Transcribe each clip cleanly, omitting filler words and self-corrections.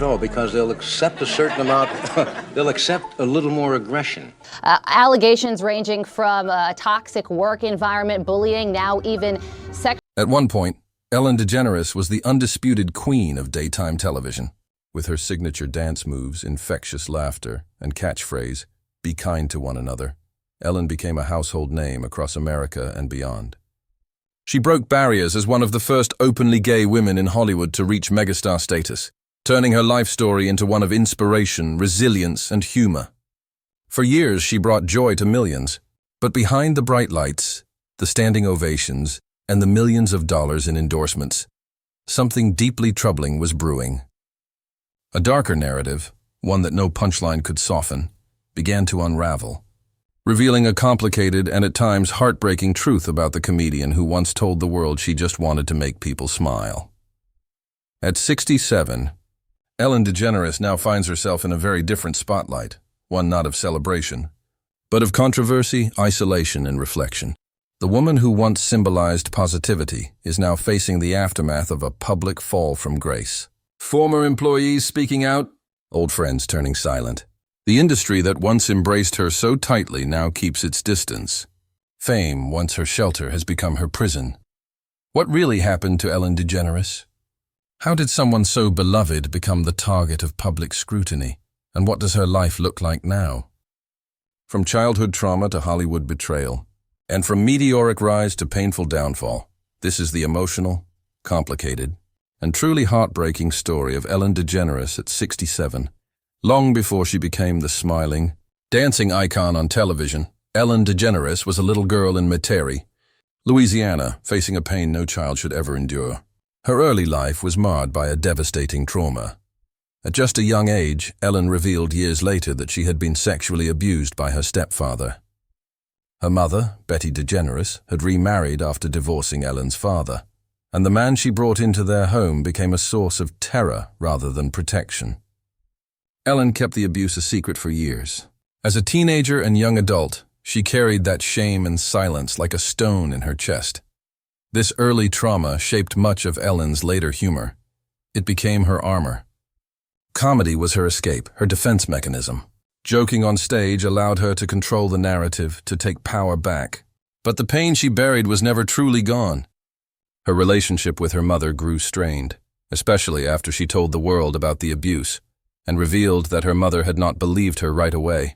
No, because they'll accept a certain amount, they'll accept a little more aggression. Allegations ranging from a toxic work environment, bullying, now even sex. At one point, Ellen DeGeneres was the undisputed queen of daytime television. With her signature dance moves, infectious laughter, and catchphrase, "Be kind to one another," Ellen became a household name across America and beyond. She broke barriers as one of the first openly gay women in Hollywood to reach megastar status, turning her life story into one of inspiration, resilience, and humor. For years, she brought joy to millions, but behind the bright lights, the standing ovations, and the millions of dollars in endorsements, something deeply troubling was brewing. A darker narrative, one that no punchline could soften, began to unravel, revealing a complicated and at times heartbreaking truth about the comedian who once told the world she just wanted to make people smile. At 67, Ellen DeGeneres now finds herself in a very different spotlight, one not of celebration, but of controversy, isolation, and reflection. The woman who once symbolized positivity is now facing the aftermath of a public fall from grace. Former employees speaking out, old friends turning silent. The industry that once embraced her so tightly now keeps its distance. Fame, once her shelter, has become her prison. What really happened to Ellen DeGeneres? How did someone so beloved become the target of public scrutiny? And what does her life look like now? From childhood trauma to Hollywood betrayal, and from meteoric rise to painful downfall, this is the emotional, complicated, and truly heartbreaking story of Ellen DeGeneres at 67. Long before she became the smiling, dancing icon on television, Ellen DeGeneres was a little girl in Metairie, Louisiana, facing a pain no child should ever endure. Her early life was marred by a devastating trauma. At just a young age, Ellen revealed years later that she had been sexually abused by her stepfather. Her mother, Betty DeGeneres, had remarried after divorcing Ellen's father, and the man she brought into their home became a source of terror rather than protection. Ellen kept the abuse a secret for years. As a teenager and young adult, she carried that shame and silence like a stone in her chest. This early trauma shaped much of Ellen's later humor. It became her armor. Comedy was her escape, her defense mechanism. Joking on stage allowed her to control the narrative, to take power back. But the pain she buried was never truly gone. Her relationship with her mother grew strained, especially after she told the world about the abuse and revealed that her mother had not believed her right away.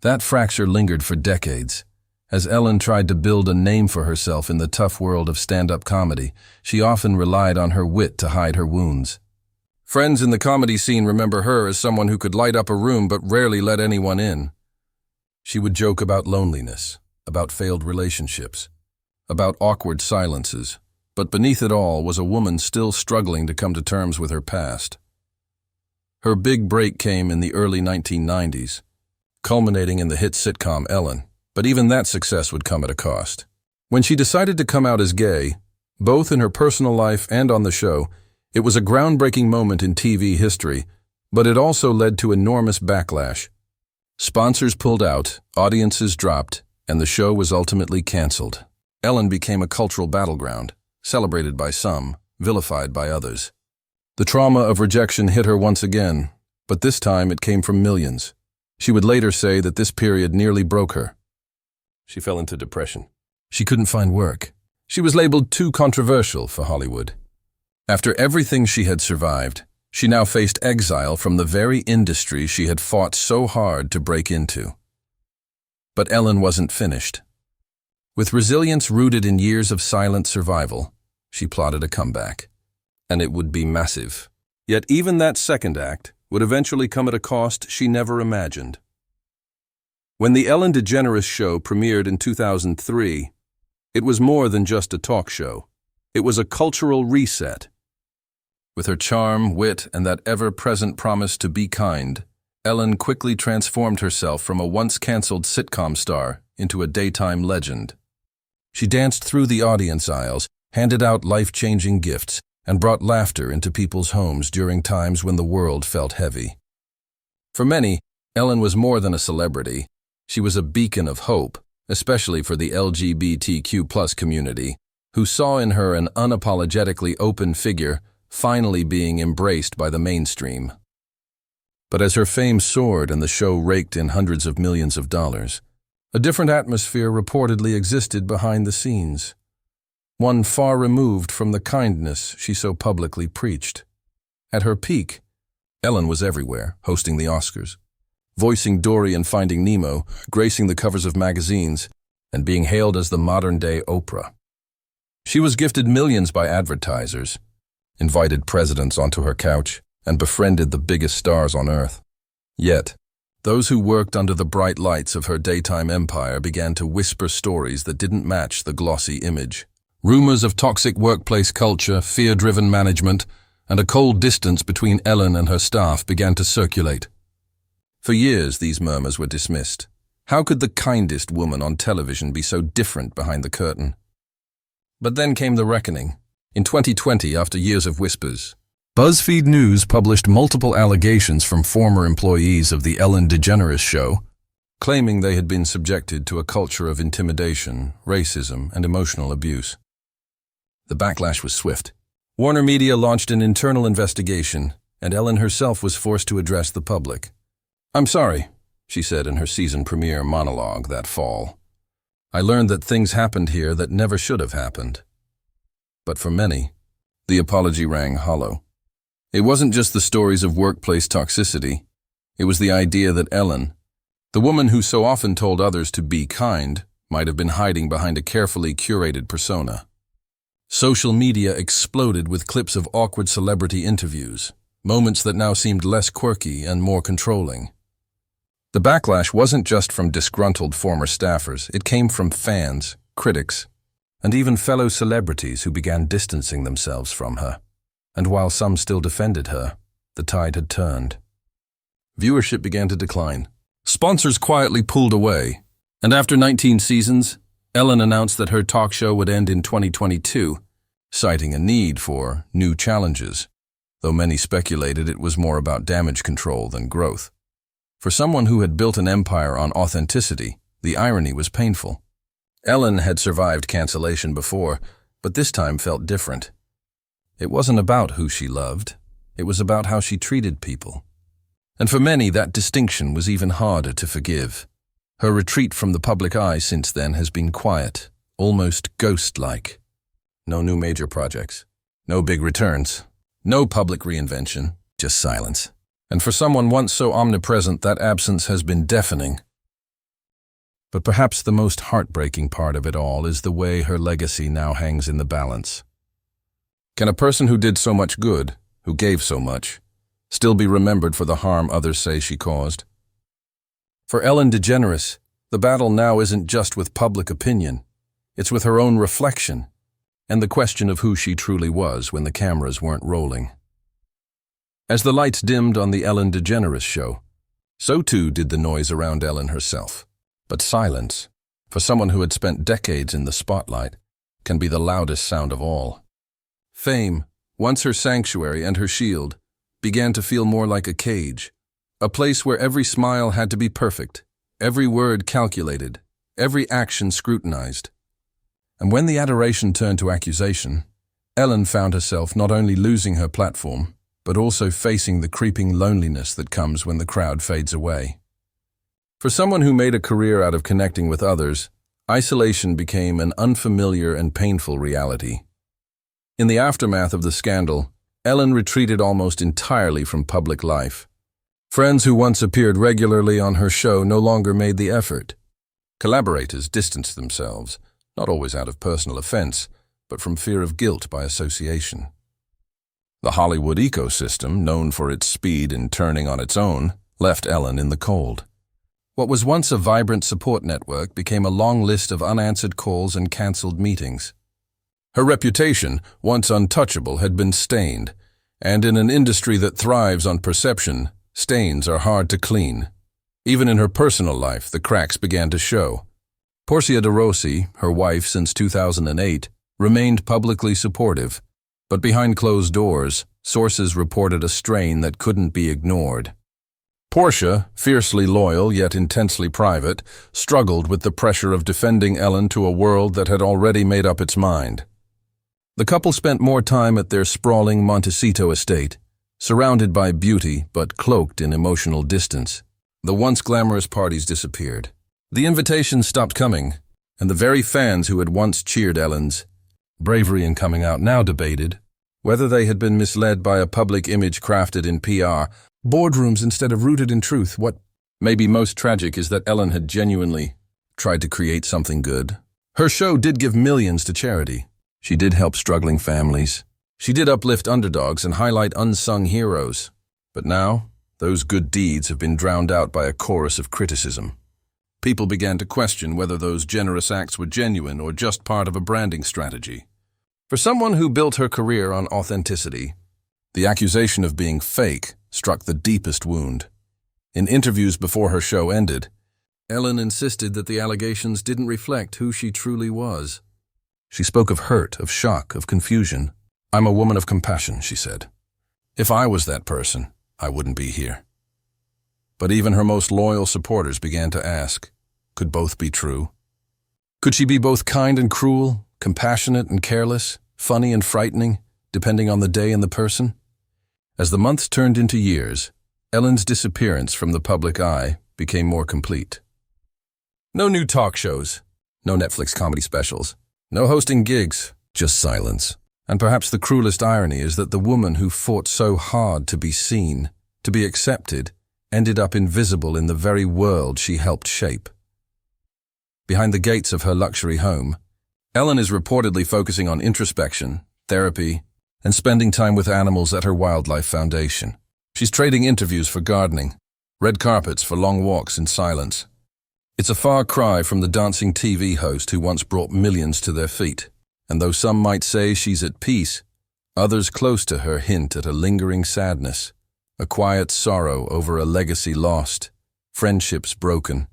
That fracture lingered for decades. As Ellen tried to build a name for herself in the tough world of stand-up comedy, she often relied on her wit to hide her wounds. Friends in the comedy scene remember her as someone who could light up a room but rarely let anyone in. She would joke about loneliness, about failed relationships, about awkward silences, but beneath it all was a woman still struggling to come to terms with her past. Her big break came in the early 1990s, culminating in the hit sitcom Ellen. But even that success would come at a cost. When she decided to come out as gay, both in her personal life and on the show, it was a groundbreaking moment in TV history, but it also led to enormous backlash. Sponsors pulled out, audiences dropped, and the show was ultimately canceled. Ellen became a cultural battleground, celebrated by some, vilified by others. The trauma of rejection hit her once again, but this time it came from millions. She would later say that this period nearly broke her. She fell into depression. She couldn't find work. She was labeled too controversial for Hollywood. After everything she had survived, she now faced exile from the very industry she had fought so hard to break into. But Ellen wasn't finished. With resilience rooted in years of silent survival, she plotted a comeback. And it would be massive. Yet even that second act would eventually come at a cost she never imagined. When the Ellen DeGeneres Show premiered in 2003, it was more than just a talk show. It was a cultural reset. With her charm, wit, and that ever-present promise to be kind, Ellen quickly transformed herself from a once-canceled sitcom star into a daytime legend. She danced through the audience aisles, handed out life-changing gifts, and brought laughter into people's homes during times when the world felt heavy. For many, Ellen was more than a celebrity. She was a beacon of hope, especially for the LGBTQ+ community, who saw in her an unapologetically open figure finally being embraced by the mainstream. But as her fame soared and the show raked in hundreds of millions of dollars, a different atmosphere reportedly existed behind the scenes, one far removed from the kindness she so publicly preached. At her peak, Ellen was everywhere, hosting the Oscars, voicing Dory in Finding Nemo, gracing the covers of magazines, and being hailed as the modern-day Oprah. She was gifted millions by advertisers, invited presidents onto her couch, and befriended the biggest stars on Earth. Yet, those who worked under the bright lights of her daytime empire began to whisper stories that didn't match the glossy image. Rumors of toxic workplace culture, fear-driven management, and a cold distance between Ellen and her staff began to circulate. For years, these murmurs were dismissed. How could the kindest woman on television be so different behind the curtain? But then came the reckoning. In 2020, after years of whispers, BuzzFeed News published multiple allegations from former employees of the Ellen DeGeneres show, claiming they had been subjected to a culture of intimidation, racism, and emotional abuse. The backlash was swift. Warner Media launched an internal investigation, and Ellen herself was forced to address the public. "I'm sorry," she said in her season premiere monologue that fall. "I learned that things happened here that never should have happened." But for many, the apology rang hollow. It wasn't just the stories of workplace toxicity. It was the idea that Ellen, the woman who so often told others to be kind, might have been hiding behind a carefully curated persona. Social media exploded with clips of awkward celebrity interviews, moments that now seemed less quirky and more controlling. The backlash wasn't just from disgruntled former staffers. It came from fans, critics, and even fellow celebrities who began distancing themselves from her. And while some still defended her, the tide had turned. Viewership began to decline. Sponsors quietly pulled away, and after 19 seasons, Ellen announced that her talk show would end in 2022, citing a need for new challenges, though many speculated it was more about damage control than growth. For someone who had built an empire on authenticity, the irony was painful. Ellen had survived cancellation before, but this time felt different. It wasn't about who she loved, it was about how she treated people. And for many, that distinction was even harder to forgive. Her retreat from the public eye since then has been quiet, almost ghost-like. No new major projects, no big returns, no public reinvention, just silence. And for someone once so omnipresent, that absence has been deafening. But perhaps the most heartbreaking part of it all is the way her legacy now hangs in the balance. Can a person who did so much good, who gave so much, still be remembered for the harm others say she caused? For Ellen DeGeneres, the battle now isn't just with public opinion. It's with her own reflection, and the question of who she truly was when the cameras weren't rolling. As the lights dimmed on the Ellen DeGeneres show, so too did the noise around Ellen herself. But silence, for someone who had spent decades in the spotlight, can be the loudest sound of all. Fame, once her sanctuary and her shield, began to feel more like a cage, a place where every smile had to be perfect, every word calculated, every action scrutinized. And when the adoration turned to accusation, Ellen found herself not only losing her platform, but also facing the creeping loneliness that comes when the crowd fades away. For someone who made a career out of connecting with others, isolation became an unfamiliar and painful reality. In the aftermath of the scandal, Ellen retreated almost entirely from public life. Friends who once appeared regularly on her show no longer made the effort. Collaborators distanced themselves, not always out of personal offense, but from fear of guilt by association. The Hollywood ecosystem, known for its speed in turning on its own, left Ellen in the cold. What was once a vibrant support network became a long list of unanswered calls and cancelled meetings. Her reputation, once untouchable, had been stained, and in an industry that thrives on perception, stains are hard to clean. Even in her personal life, the cracks began to show. Portia de Rossi, her wife since 2008, remained publicly supportive, but behind closed doors, sources reported a strain that couldn't be ignored. Portia, fiercely loyal yet intensely private, struggled with the pressure of defending Ellen to a world that had already made up its mind. The couple spent more time at their sprawling Montecito estate, surrounded by beauty but cloaked in emotional distance. The once glamorous parties disappeared. The invitations stopped coming, and the very fans who had once cheered Ellen's bravery in coming out now debated whether they had been misled by a public image crafted in PR, boardrooms instead of rooted in truth. What may be most tragic is that Ellen had genuinely tried to create something good. Her show did give millions to charity. She did help struggling families. She did uplift underdogs and highlight unsung heroes. But now, those good deeds have been drowned out by a chorus of criticism. People began to question whether those generous acts were genuine or just part of a branding strategy. For someone who built her career on authenticity, the accusation of being fake struck the deepest wound. In interviews before her show ended, Ellen insisted that the allegations didn't reflect who she truly was. She spoke of hurt, of shock, of confusion. "I'm a woman of compassion," she said. "If I was that person, I wouldn't be here." But even her most loyal supporters began to ask, could both be true? Could she be both kind and cruel, compassionate and careless, funny and frightening, depending on the day and the person? As the months turned into years, Ellen's disappearance from the public eye became more complete. No new talk shows, no Netflix comedy specials, no hosting gigs, just silence. And perhaps the cruelest irony is that the woman who fought so hard to be seen, to be accepted, ended up invisible in the very world she helped shape. Behind the gates of her luxury home, Ellen is reportedly focusing on introspection, therapy, and spending time with animals at her wildlife foundation. She's trading interviews for gardening, red carpets for long walks in silence. It's a far cry from the dancing TV host who once brought millions to their feet. And though some might say she's at peace, others close to her hint at a lingering sadness, a quiet sorrow over a legacy lost, friendships broken,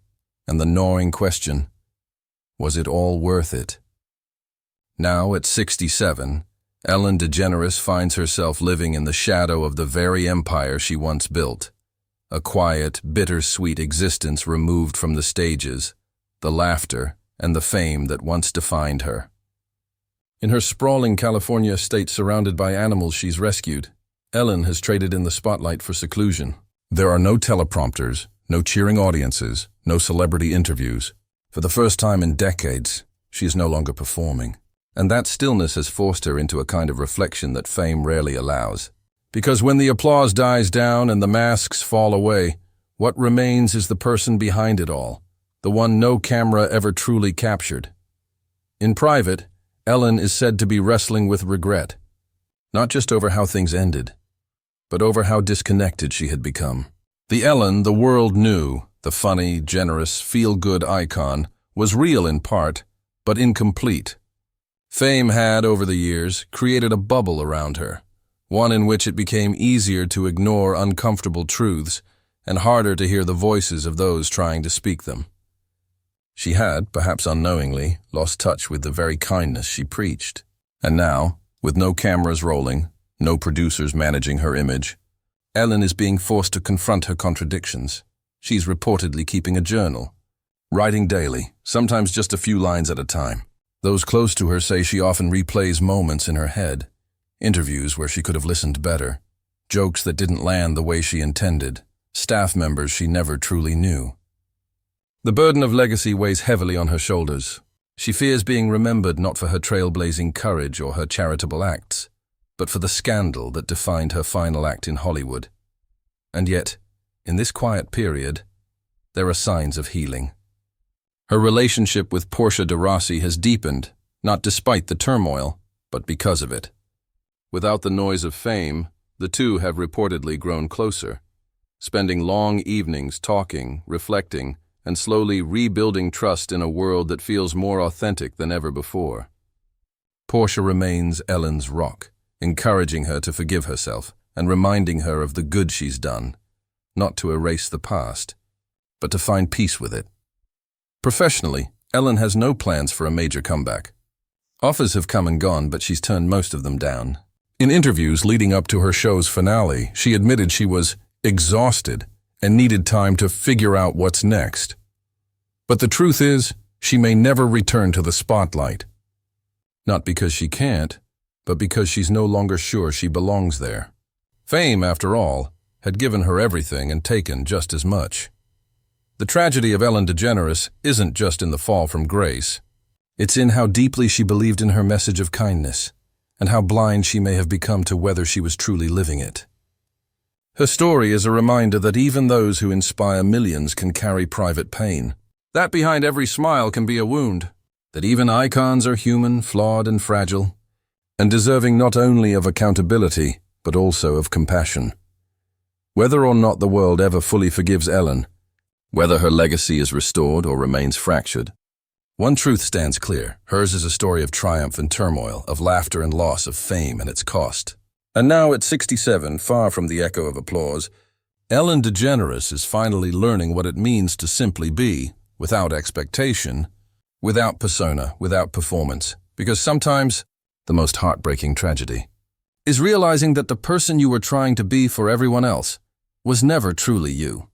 and the gnawing question, was it all worth it? Now at 67, Ellen DeGeneres finds herself living in the shadow of the very empire she once built, a quiet, bittersweet existence removed from the stages, the laughter, and the fame that once defined her. In her sprawling California estate surrounded by animals she's rescued, Ellen has traded in the spotlight for seclusion. There are no teleprompters, no cheering audiences, no celebrity interviews. For the first time in decades, she is no longer performing. And that stillness has forced her into a kind of reflection that fame rarely allows. Because when the applause dies down and the masks fall away, what remains is the person behind it all, the one no camera ever truly captured. In private, Ellen is said to be wrestling with regret, not just over how things ended, but over how disconnected she had become. The Ellen the world knew, the funny, generous, feel-good icon, was real in part, but incomplete. Fame had, over the years, created a bubble around her, one in which it became easier to ignore uncomfortable truths and harder to hear the voices of those trying to speak them. She had, perhaps unknowingly, lost touch with the very kindness she preached. And now, with no cameras rolling, no producers managing her image, Ellen is being forced to confront her contradictions. She's reportedly keeping a journal, writing daily, sometimes just a few lines at a time. Those close to her say she often replays moments in her head, interviews where she could have listened better, jokes that didn't land the way she intended, staff members she never truly knew. The burden of legacy weighs heavily on her shoulders. She fears being remembered not for her trailblazing courage or her charitable acts, but for the scandal that defined her final act in Hollywood. And yet, in this quiet period, there are signs of healing. Her relationship with Portia de Rossi has deepened, not despite the turmoil, but because of it. Without the noise of fame, the two have reportedly grown closer, spending long evenings talking, reflecting, and slowly rebuilding trust in a world that feels more authentic than ever before. Portia remains Ellen's rock, encouraging her to forgive herself and reminding her of the good she's done, not to erase the past, but to find peace with it. Professionally, Ellen has no plans for a major comeback. Offers have come and gone, but she's turned most of them down. In interviews leading up to her show's finale, she admitted she was exhausted and needed time to figure out what's next. But the truth is, she may never return to the spotlight. Not because she can't, but because she's no longer sure she belongs there. Fame, after all, had given her everything and taken just as much. The tragedy of Ellen DeGeneres isn't just in the fall from grace. It's in how deeply she believed in her message of kindness, and how blind she may have become to whether she was truly living it. Her story is a reminder that even those who inspire millions can carry private pain. That behind every smile can be a wound. That even icons are human, flawed, and fragile, and deserving not only of accountability, but also of compassion. Whether or not the world ever fully forgives Ellen, whether her legacy is restored or remains fractured, one truth stands clear. Hers is a story of triumph and turmoil, of laughter and loss, of fame and its cost. And now at 67, far from the echo of applause, Ellen DeGeneres is finally learning what it means to simply be, without expectation, without persona, without performance. Because sometimes, the most heartbreaking tragedy is realizing that the person you were trying to be for everyone else was never truly you.